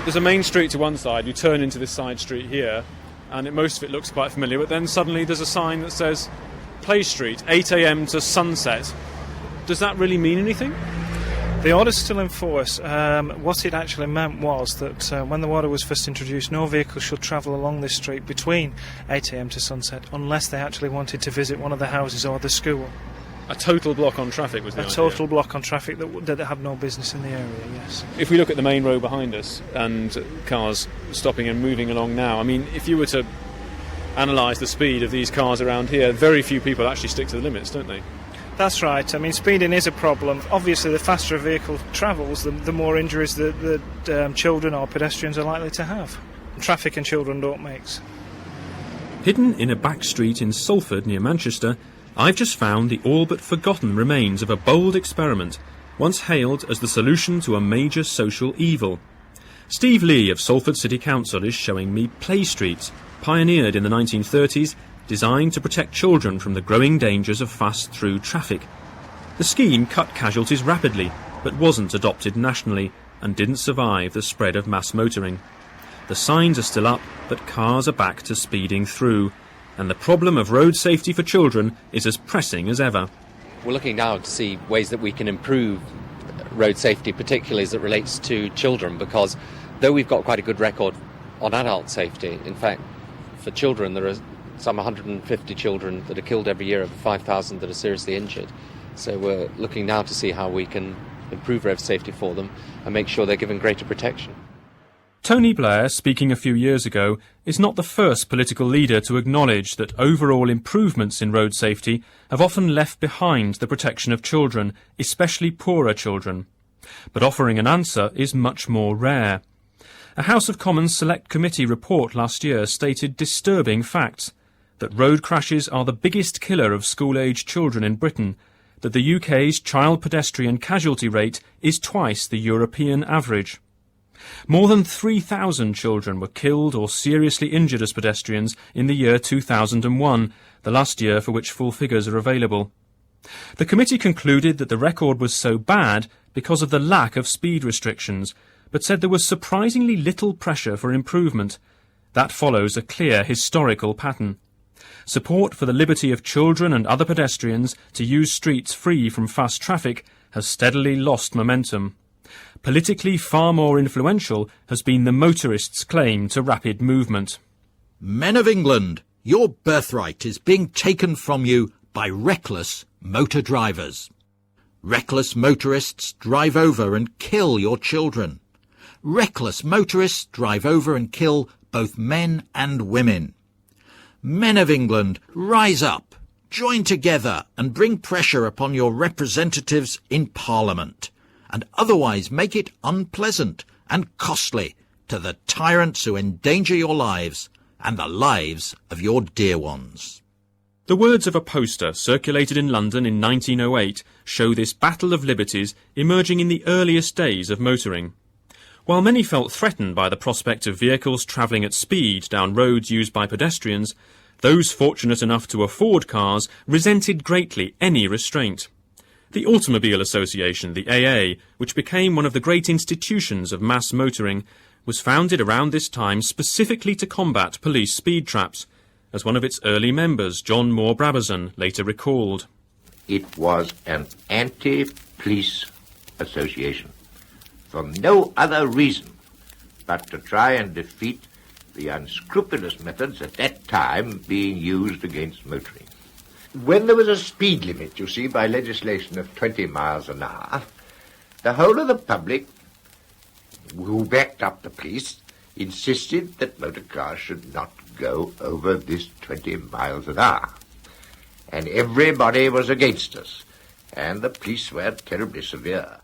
There's a main street to one side, you turn into this side street here, and most of it looks quite familiar, but then suddenly there's a sign that says Play Street, 8 a.m. to sunset. Does that really mean anything? The order's still in force. What it actually meant was that when the order was first introduced, no vehicle should travel along this street between 8 a.m. to sunset unless they actually wanted to visit one of the houses or the school. A total block on traffic was the idea. A total block on traffic that had no business in the area, yes. If we look at the main road behind us and cars stopping and moving along now, I mean, if you were to analyse the speed of these cars around here, very few people actually stick to the limits, don't they? That's right. I mean, speeding is a problem. Obviously, the faster a vehicle travels, the more injuries that children or pedestrians are likely to have. Traffic and children don't mix. Hidden in a back street in Salford near Manchester, I've just found the all but forgotten remains of a bold experiment, once hailed as the solution to a major social evil. Steve Lee of Salford City Council is showing me Play Streets, pioneered in the 1930s, designed to protect children from the growing dangers of fast-through traffic. The scheme cut casualties rapidly, but wasn't adopted nationally and didn't survive the spread of mass motoring. The signs are still up, but cars are back to speeding through, and the problem of road safety for children is as pressing as ever. We're looking now to see ways that we can improve road safety, particularly as it relates to children, because though we've got quite a good record on adult safety, in fact, for children there are some 150 children that are killed every year, over 5,000 that are seriously injured. So we're looking now to see how we can improve road safety for them and make sure they're given greater protection. Tony Blair, speaking a few years ago, is not the first political leader to acknowledge that overall improvements in road safety have often left behind the protection of children, especially poorer children. But offering an answer is much more rare. A House of Commons Select Committee report last year stated disturbing facts: that road crashes are the biggest killer of school-aged children in Britain, that the UK's child pedestrian casualty rate is twice the European average. More than 3,000 children were killed or seriously injured as pedestrians in the year 2001, the last year for which full figures are available. The committee concluded that the record was so bad because of the lack of speed restrictions, but said there was surprisingly little pressure for improvement. That follows a clear historical pattern. Support for the liberty of children and other pedestrians to use streets free from fast traffic has steadily lost momentum. Politically far more influential has been the motorists' claim to rapid movement. Men of England, your birthright is being taken from you by reckless motor drivers. Reckless motorists drive over and kill your children. Reckless motorists drive over and kill both men and women. Men of England, rise up, join together and bring pressure upon your representatives in Parliament, and otherwise make it unpleasant and costly to the tyrants who endanger your lives and the lives of your dear ones. The words of a poster circulated in London in 1908 show this battle of liberties emerging in the earliest days of motoring. While many felt threatened by the prospect of vehicles travelling at speed down roads used by pedestrians, those fortunate enough to afford cars resented greatly any restraint. The Automobile Association, the AA, which became one of the great institutions of mass motoring, was founded around this time specifically to combat police speed traps, as one of its early members, John Moore Brabazon, later recalled. It was an anti-police association, for no other reason but to try and defeat the unscrupulous methods at that time being used against motoring. When there was a speed limit, you see, by legislation of 20 miles an hour, the whole of the public, who backed up the police, insisted that motor cars should not go over this 20 miles an hour. And everybody was against us, and the police were terribly severe.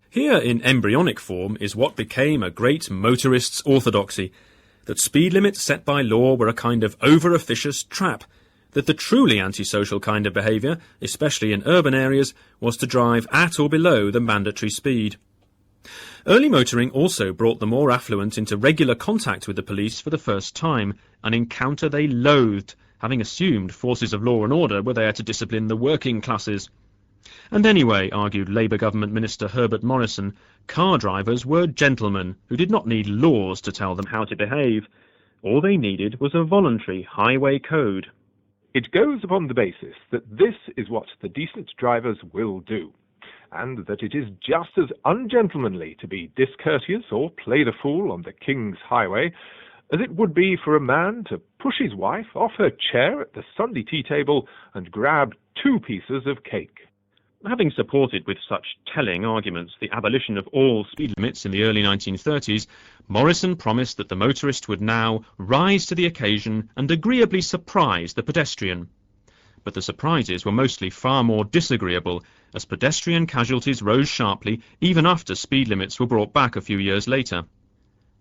Here in embryonic form is what became a great motorist's orthodoxy, that speed limits set by law were a kind of over-officious trap, that the truly antisocial kind of behaviour, especially in urban areas, was to drive at or below the mandatory speed. Early motoring also brought the more affluent into regular contact with the police for the first time, an encounter they loathed, having assumed forces of law and order were there to discipline the working classes. And anyway, argued Labour government minister Herbert Morrison, car drivers were gentlemen who did not need laws to tell them how to behave. All they needed was a voluntary highway code. It goes upon the basis that this is what the decent drivers will do, and that it is just as ungentlemanly to be discourteous or play the fool on the King's highway as it would be for a man to push his wife off her chair at the Sunday tea table and grab 2 pieces of cake. Having supported with such telling arguments the abolition of all speed limits in the early 1930s, Morrison promised that the motorist would now rise to the occasion and agreeably surprise the pedestrian. But the surprises were mostly far more disagreeable, as pedestrian casualties rose sharply even after speed limits were brought back a few years later.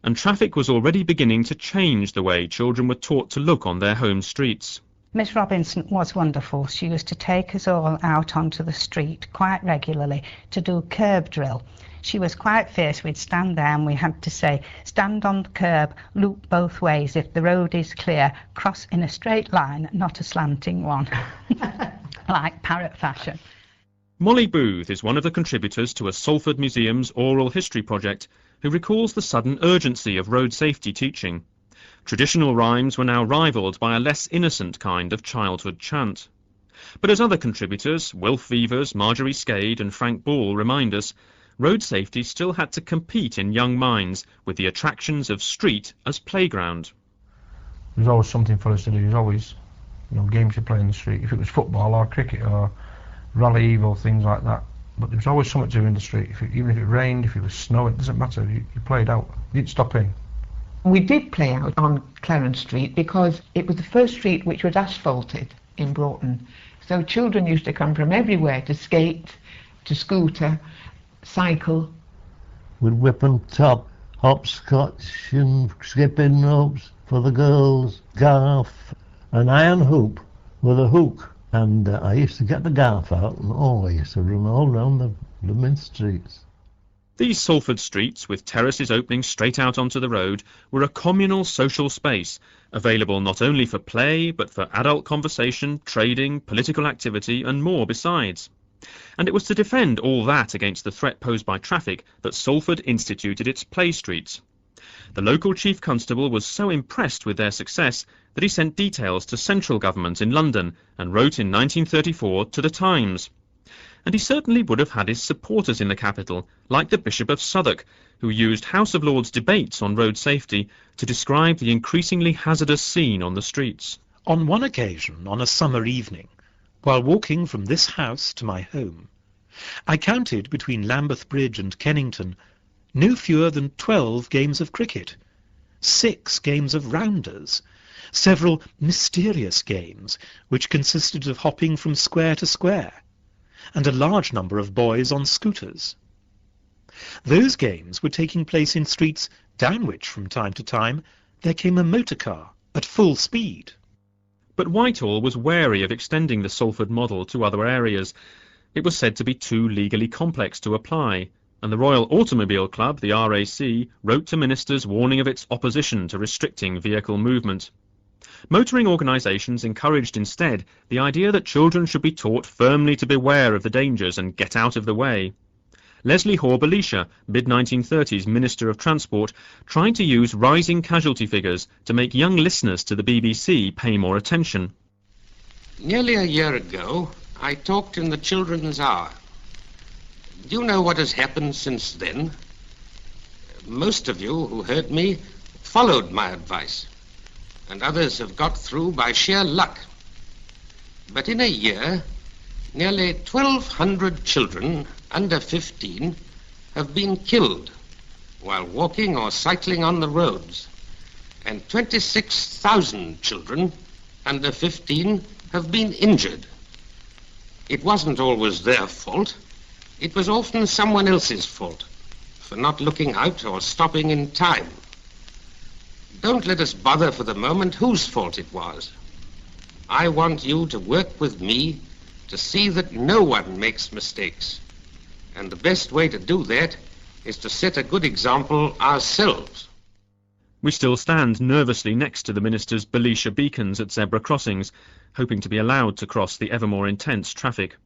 And traffic was already beginning to change the way children were taught to look on their home streets. Miss Robinson was wonderful. She used to take us all out onto the street quite regularly to do curb drill. She was quite fierce. We'd stand there and we had to say, stand on the curb, loop both ways. If the road is clear, cross in a straight line, not a slanting one. Like parrot fashion. Molly Booth is one of the contributors to a Salford Museum's oral history project, who recalls the sudden urgency of road safety teaching. Traditional rhymes were now rivalled by a less innocent kind of childhood chant. But as other contributors, Wilf Vevers, Marjorie Skade and Frank Ball remind us, road safety still had to compete in young minds with the attractions of street as playground. There's always something for us to do. There's always, games to play in the street. If it was football or cricket or rally eve or things like that. But there was always something to do in the street. Even if it rained, if it was snow, it doesn't matter. You played out. You didn't stop in. We did play out on Clarence Street because it was the first street which was asphalted in Broughton. So children used to come from everywhere to skate, to scooter, cycle. We'd whip and top, hopscotch and skipping ropes for the girls, garf, an iron hoop with a hook. And I used to get the garf out and I used to run all round the blooming streets. These Salford streets, with terraces opening straight out onto the road, were a communal social space, available not only for play, but for adult conversation, trading, political activity, and more besides. And it was to defend all that against the threat posed by traffic that Salford instituted its play streets. The local chief constable was so impressed with their success that he sent details to central government in London and wrote in 1934 to the Times. And he certainly would have had his supporters in the capital, like the Bishop of Southwark, who used House of Lords debates on road safety to describe the increasingly hazardous scene on the streets. On one occasion, on a summer evening, while walking from this house to my home, I counted between Lambeth Bridge and Kennington no fewer than 12 games of cricket, 6 games of rounders, several mysterious games which consisted of hopping from square to square, and a large number of boys on scooters. Those games were taking place in streets down which, from time to time, there came a motorcar at full speed. But Whitehall was wary of extending the Salford model to other areas. It was said to be too legally complex to apply, and the Royal Automobile Club, the RAC, wrote to ministers warning of its opposition to restricting vehicle movement. Motoring organisations encouraged instead the idea that children should be taught firmly to beware of the dangers and get out of the way. Leslie Hoare-Belisha, mid-1930s Minister of Transport, tried to use rising casualty figures to make young listeners to the BBC pay more attention. Nearly a year ago, I talked in the Children's Hour. Do you know what has happened since then? Most of you who heard me followed my advice, and others have got through by sheer luck. But in a year, nearly 1,200 children under 15 have been killed while walking or cycling on the roads, and 26,000 children under 15 have been injured. It wasn't always their fault. It was often someone else's fault for not looking out or stopping in time. Don't let us bother for the moment whose fault it was. I want you to work with me to see that no one makes mistakes. And the best way to do that is to set a good example ourselves. We still stand nervously next to the minister's Belisha beacons at zebra crossings, hoping to be allowed to cross the ever more intense traffic.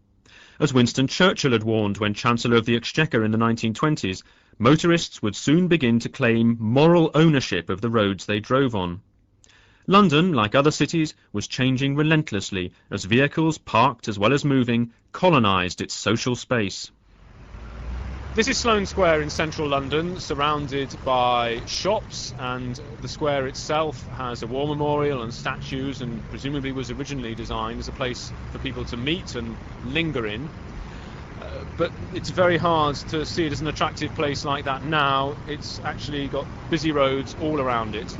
As Winston Churchill had warned when Chancellor of the Exchequer in the 1920s, motorists would soon begin to claim moral ownership of the roads they drove on. London, like other cities, was changing relentlessly as vehicles, parked as well as moving, colonised its social space. This is Sloane Square in central London, surrounded by shops, and the square itself has a war memorial and statues, and presumably was originally designed as a place for people to meet and linger in. But it's very hard to see it as an attractive place like that now. It's actually got busy roads all around it.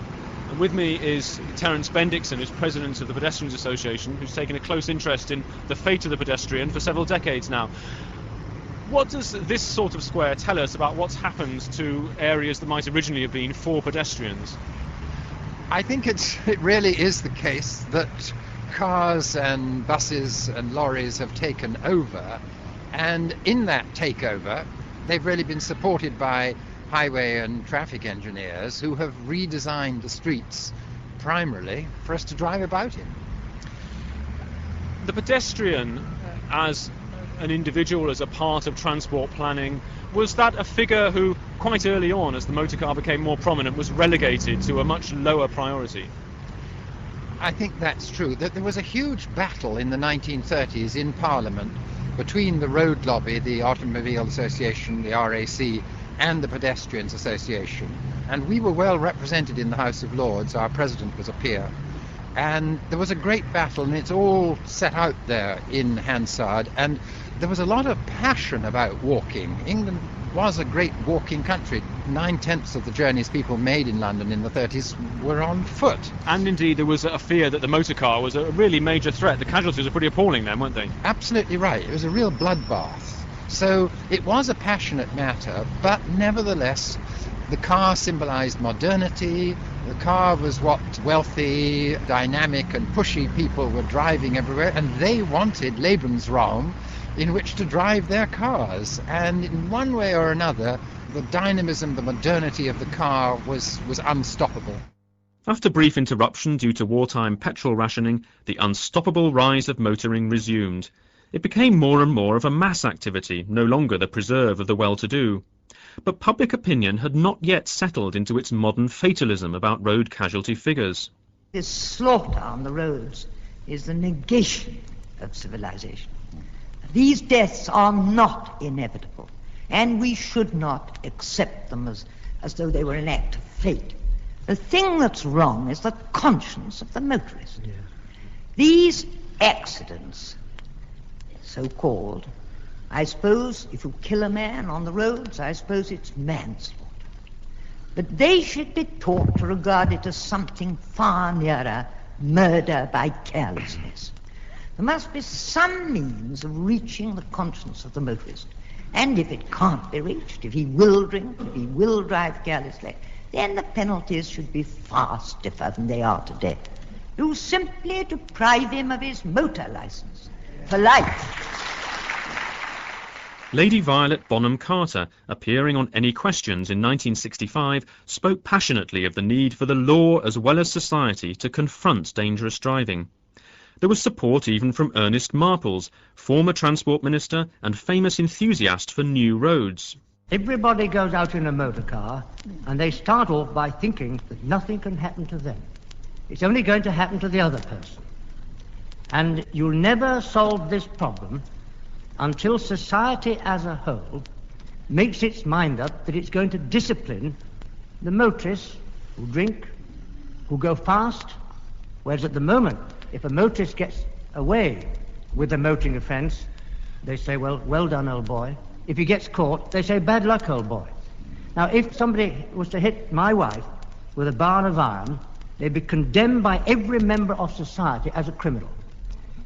And with me is Terence Bendixson, who's president of the Pedestrians Association, who's taken a close interest in the fate of the pedestrian for several decades now. What does this sort of square tell us about what's happened to areas that might originally have been for pedestrians? I think it really is the case that cars and buses and lorries have taken over, and in that takeover they've really been supported by highway and traffic engineers who have redesigned the streets primarily for us to drive about in. The pedestrian as an individual, as a part of transport planning, was that a figure who quite early on, as the motorcar became more prominent, was relegated to a much lower priority? I think that's true. There was a huge battle in the 1930s in Parliament between the road lobby, the Automobile Association, the RAC, and the Pedestrians Association. And we were well represented in the House of Lords. Our president was a peer. And there was a great battle, and it's all set out there in Hansard. And there was a lot of passion about walking. England was a great walking country. 9/10 of the journeys people made in London in the 30s were on foot. And indeed there was a fear that the motorcar was a really major threat. The casualties were pretty appalling then, weren't they? Absolutely right. It was a real bloodbath. So it was a passionate matter, but nevertheless the car symbolised modernity. The car was what wealthy, dynamic and pushy people were driving everywhere, and they wanted Lebensraum in which to drive their cars. And in one way or another, the dynamism, the modernity of the car was unstoppable. After brief interruption due to wartime petrol rationing, the unstoppable rise of motoring resumed. It became more and more of a mass activity, no longer the preserve of the well-to-do. But public opinion had not yet settled into its modern fatalism about road casualty figures. This slaughter on the roads is the negation of civilization. These deaths are not inevitable, and we should not accept them as though they were an act of fate. The thing that's wrong is the conscience of the motorist. Yeah. These accidents, so-called, I suppose if you kill a man on the roads, I suppose it's manslaughter. But they should be taught to regard it as something far nearer murder by carelessness. There must be some means of reaching the conscience of the motorist. And if it can't be reached, if he will drink, if he will drive carelessly, then the penalties should be far stiffer than they are today. You simply deprive him of his motor license for life. Lady Violet Bonham Carter, appearing on Any Questions in 1965, spoke passionately of the need for the law as well as society to confront dangerous driving. There was support even from Ernest Marples, former Transport Minister and famous enthusiast for new roads. Everybody goes out in a motor car and they start off by thinking that nothing can happen to them. It's only going to happen to the other person. And you'll never solve this problem until society as a whole makes its mind up that it's going to discipline the motorists who drink, who go fast, whereas at the moment, if a motorist gets away with a motoring offence, they say, well done, old boy. If he gets caught, they say, bad luck, old boy. Now, if somebody was to hit my wife with a bar of iron, they'd be condemned by every member of society as a criminal.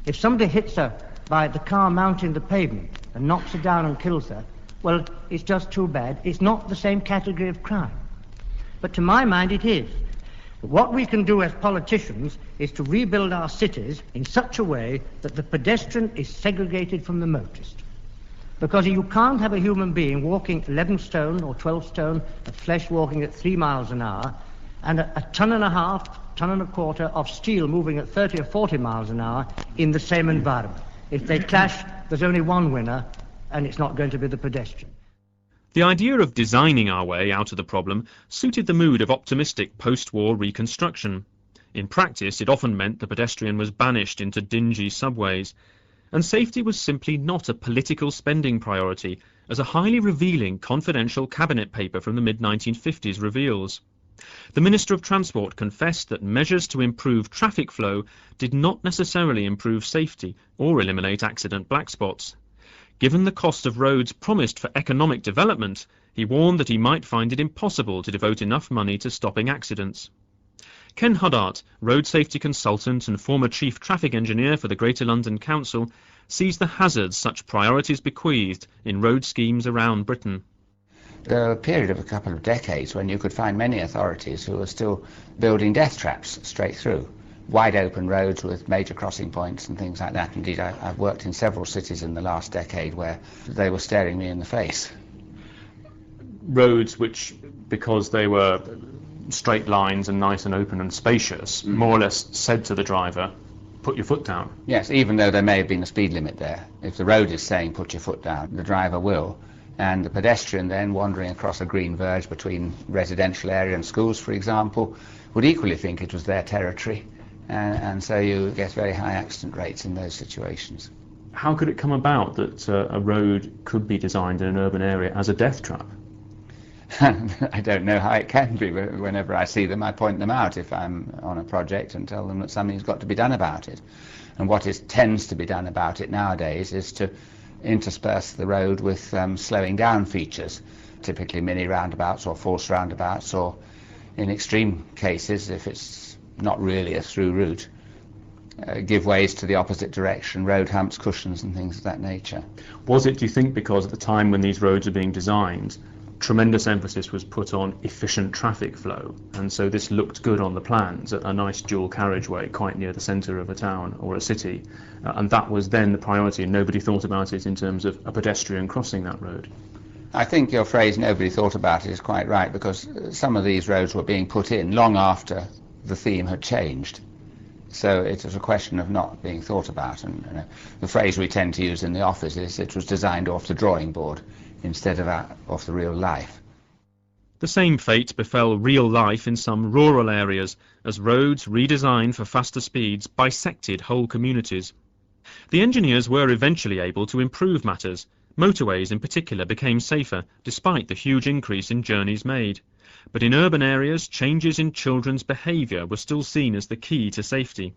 If somebody hits her by the car mounting the pavement and knocks her down and kills her, well, it's just too bad. It's not the same category of crime. But to my mind, it is. What we can do as politicians is to rebuild our cities in such a way that the pedestrian is segregated from the motorist. Because you can't have a human being walking 11 stone or 12 stone of flesh walking at 3 miles an hour and a ton and a half, ton and a quarter of steel moving at 30 or 40 miles an hour in the same environment. If they clash, there's only one winner, and it's not going to be the pedestrian. The idea of designing our way out of the problem suited the mood of optimistic post-war reconstruction. In practice, it often meant the pedestrian was banished into dingy subways, and safety was simply not a political spending priority, as a highly revealing confidential cabinet paper from the mid-1950s reveals. The Minister of Transport confessed that measures to improve traffic flow did not necessarily improve safety or eliminate accident black spots. Given the cost of roads promised for economic development, he warned that he might find it impossible to devote enough money to stopping accidents. Ken Huddart, road safety consultant and former chief traffic engineer for the Greater London Council, sees the hazards such priorities bequeathed in road schemes around Britain. There were a period of a couple of decades when you could find many authorities who were still building death traps straight through. Wide open roads with major crossing points and things like that. Indeed, I've worked in several cities in the last decade where they were staring me in the face. Roads which, because they were straight lines and nice and open and spacious, more or less said to the driver, put your foot down. Yes, even though there may have been a speed limit there. If the road is saying put your foot down, the driver will. And the pedestrian then wandering across a green verge between residential area and schools, for example, would equally think it was their territory. And so you get very high accident rates in those situations. How could it come about that a road could be designed in an urban area as a death trap? I don't know how it can be. Whenever I see them, I point them out if I'm on a project and tell them that something's got to be done about it. And what tends to be done about it nowadays is to intersperse the road with slowing down features, typically mini roundabouts or forced roundabouts, or in extreme cases, if it's not really a through route, give ways to the opposite direction, road humps, cushions and things of that nature. Was it, do you think, because at the time when these roads were being designed, tremendous emphasis was put on efficient traffic flow, and so this looked good on the plans, a nice dual carriageway quite near the centre of a town or a city, and that was then the priority, and nobody thought about it in terms of a pedestrian crossing that road? I think your phrase "nobody thought about it" is quite right, because some of these roads were being put in long after the theme had changed. So it was a question of not being thought about, and the phrase we tend to use in the office is it was designed off the drawing board instead of off the real life. The same fate befell real life in some rural areas as roads redesigned for faster speeds bisected whole communities. The engineers were eventually able to improve matters. Motorways in particular became safer despite the huge increase in journeys made. But in urban areas, changes in children's behaviour were still seen as the key to safety.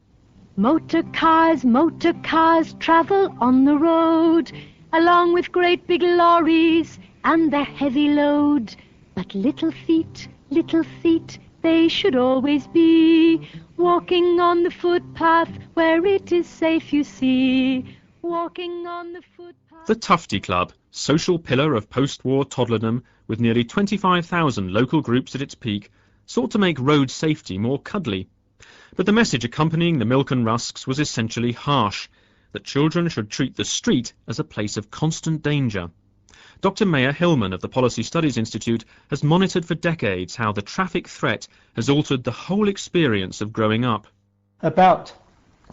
Motor cars travel on the road, along with great big lorries and their heavy load. But little feet, they should always be walking on the footpath where it is safe, you see. Walking on the footpath. The Tufty Club, social pillar of post-war toddlerdom with nearly 25,000 local groups at its peak, sought to make road safety more cuddly. But the message accompanying the Milk and Rusks was essentially harsh, that children should treat the street as a place of constant danger. Dr. Maya Hillman of the Policy Studies Institute has monitored for decades how the traffic threat has altered the whole experience of growing up. About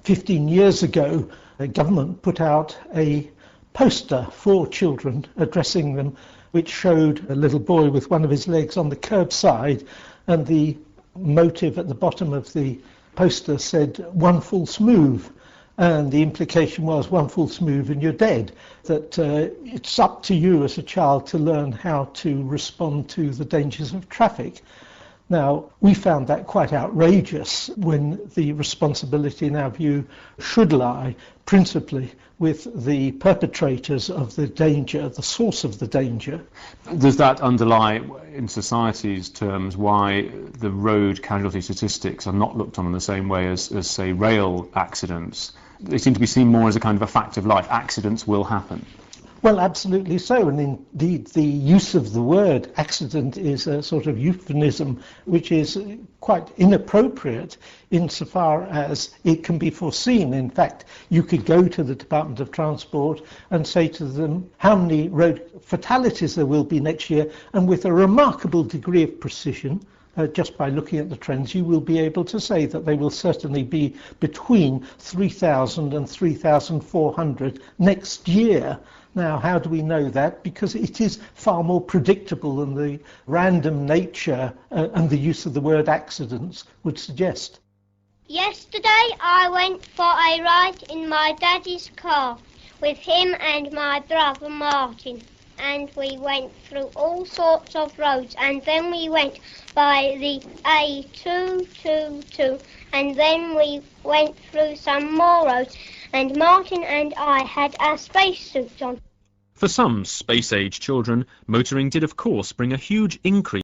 15 years ago, the government put out a poster for children addressing them, which showed a little boy with one of his legs on the curbside, and the motive at the bottom of the poster said, "One false move." And the implication was, one false move and you're dead. That it's up to you as a child to learn how to respond to the dangers of traffic. Now, we found that quite outrageous, when the responsibility, in our view, should lie principally with the perpetrators of the danger, the source of the danger. Does that underlie, in society's terms, why the road casualty statistics are not looked on in the same way as say, rail accidents? They seem to be seen more as a kind of a fact of life. Accidents will happen. Well, absolutely so, and indeed the use of the word accident is a sort of euphemism which is quite inappropriate insofar as it can be foreseen. In fact, you could go to the Department of Transport and say to them how many road fatalities there will be next year, and with a remarkable degree of precision just by looking at the trends, you will be able to say that they will certainly be between 3,000 and 3,400 next year. Now, how do we know that? Because it is far more predictable than the random nature and the use of the word accidents would suggest. Yesterday I went for a ride in my daddy's car with him and my brother Martin, and we went through all sorts of roads, and then we went by the A222, and then we went through some more roads, and Martin and I had our spacesuits on. For some space-age children, motoring did of course bring a huge increase